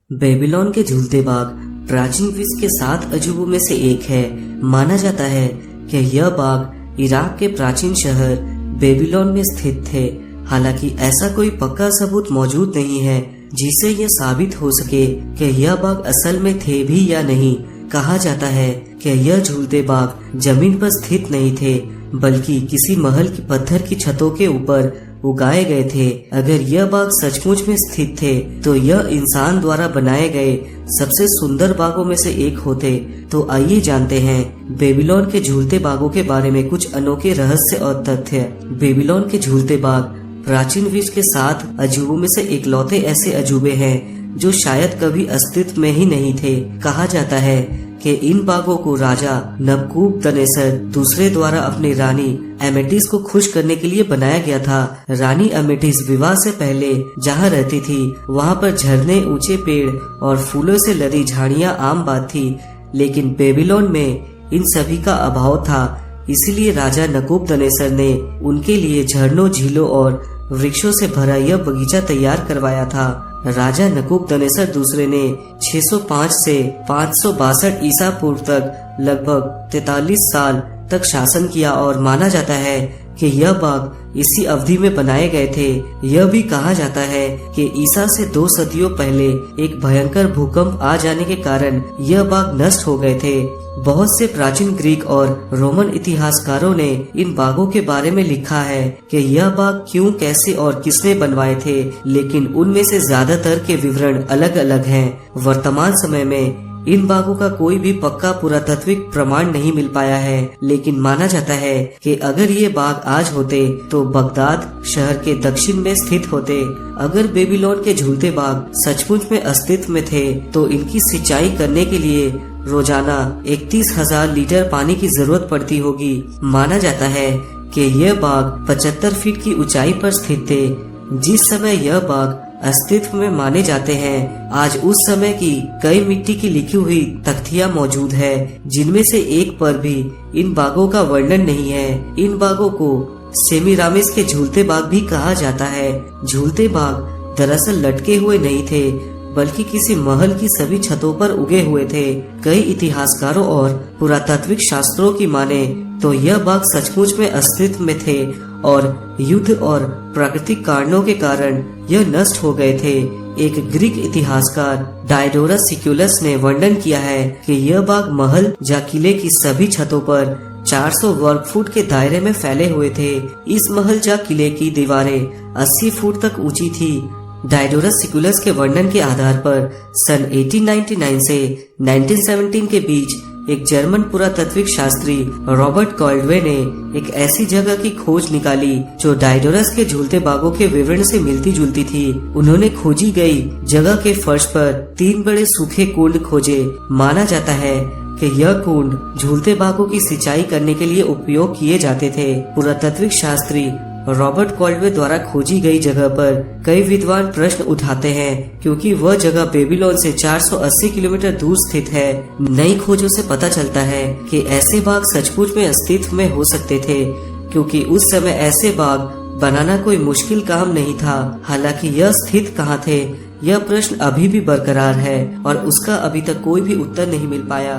Babylon के झूलते बाग प्राचीन विश्व के 7 अजूबों में से एक है। माना जाता है कि यह बाग इराक के प्राचीन शहर बेबीलोन में स्थित थे। हालांकि ऐसा कोई पक्का सबूत मौजूद नहीं है जिससे यह साबित हो सके कि यह बाग असल में थे भी या नहीं। कहा जाता है कि यह झूलते बाग जमीन पर स्थित नहीं थे, बल्कि किसी महल की पत्थर की छतों के ऊपर उगाए गए थे। अगर यह बाग सचमुच में स्थित थे तो यह इंसान द्वारा बनाए गए सबसे सुंदर बागों में से एक होते। तो आइए जानते हैं बेबीलोन के झूलते बागों के बारे में कुछ अनोखे रहस्य और तथ्य। बेबीलोन के झूलते बाग प्राचीन विश्व के 7 अजूबों में से इकलौते ऐसे अजूबे हैं जो शायद कभी अस्तित्व में ही नहीं थे। कहा जाता है कि इन बागों को राजा नबूकदनेस्सर दूसरे द्वारा अपनी रानी अमेटिस को खुश करने के लिए बनाया गया था। रानी अमेटिस विवाह से पहले जहाँ रहती थी वहाँ पर झरने, ऊंचे पेड़ और फूलों से लदी झाड़ियाँ आम बात थी, लेकिन बेबीलोन में इन सभी का अभाव था। इसीलिए राजा नबूकदनेस्सर ने उनके लिए झरनों, झीलों और वृक्षों से भरा यह बगीचा तैयार करवाया था। राजा नबूकदनेस्सर दूसरे ने 605 से 562 ईसा पूर्व तक लगभग 43 साल तक शासन किया और माना जाता है कि यह बाग इसी अवधि में बनाए गए थे। यह भी कहा जाता है कि ईसा से 2 सदियों पहले एक भयंकर भूकंप आ जाने के कारण यह बाग नष्ट हो गए थे। बहुत से प्राचीन ग्रीक और रोमन इतिहासकारों ने इन बागों के बारे में लिखा है कि यह बाग क्यों, कैसे और किसने बनवाए थे, लेकिन उनमें से ज्यादातर के विवरण अलग अलग हैं। वर्तमान समय में इन बागों का कोई भी पक्का पुरातात्विक प्रमाण नहीं मिल पाया है, लेकिन माना जाता है कि अगर ये बाग आज होते तो बगदाद शहर के दक्षिण में स्थित होते। अगर बेबीलोन के झूलते बाग सचमुच में अस्तित्व में थे तो इनकी सिंचाई करने के लिए रोजाना 31,000 लीटर पानी की जरूरत पड़ती होगी। माना जाता है कि यह बाग 75 फीट की ऊंचाई पर स्थित थे। जिस समय यह बाग अस्तित्व में माने जाते हैं, आज उस समय की कई मिट्टी की लिखी हुई तख्तियां मौजूद है, जिनमें से एक पर भी इन बागों का वर्णन नहीं है। इन बागों को सेमीरामिस के झूलते बाग भी कहा जाता है। झूलते बाग दरअसल लटके हुए नहीं थे, बल्कि किसी महल की सभी छतों पर उगे हुए थे। कई इतिहासकारों और पुरातात्विक शास्त्रों की माने तो यह बाग सचमुच में अस्तित्व में थे और युद्ध और प्राकृतिक कारणों के कारण यह नष्ट हो गए थे। एक ग्रीक इतिहासकार डायोडोरस सिक्यूलस ने वर्णन किया है कि यह बाग महल या किले की सभी छतों पर 400 वर्ग फुट के दायरे में फैले हुए थे। इस महल या किले की दीवारें 80 फुट तक ऊंची थी। डायोडोरस सिक्यूलस के वर्णन के आधार पर सन 1899 से 1917 के बीच एक जर्मन पुरातात्विक शास्त्री रॉबर्ट कॉल्डवे ने एक ऐसी जगह की खोज निकाली जो डायोडोरस के झूलते बागों के विवरण से मिलती जुलती थी। उन्होंने खोजी गई जगह के फर्श पर 3 बड़े सूखे कुंड खोजे। माना जाता है कि यह कुंड झूलते बागों की सिंचाई करने के लिए उपयोग किए जाते थे। पुरातात्विक शास्त्री रॉबर्ट कॉल्डवे द्वारा खोजी गई जगह पर कई विद्वान प्रश्न उठाते हैं, क्योंकि वह जगह बेबीलोन से 480 किलोमीटर दूर स्थित है। नई खोजों से पता चलता है कि ऐसे बाग सचमुच में अस्तित्व में हो सकते थे, क्योंकि उस समय ऐसे बाग बनाना कोई मुश्किल काम नहीं था। हालांकि यह स्थित कहाँ थे, यह प्रश्न अभी भी बरकरार है और उसका अभी तक कोई भी उत्तर नहीं मिल पाया।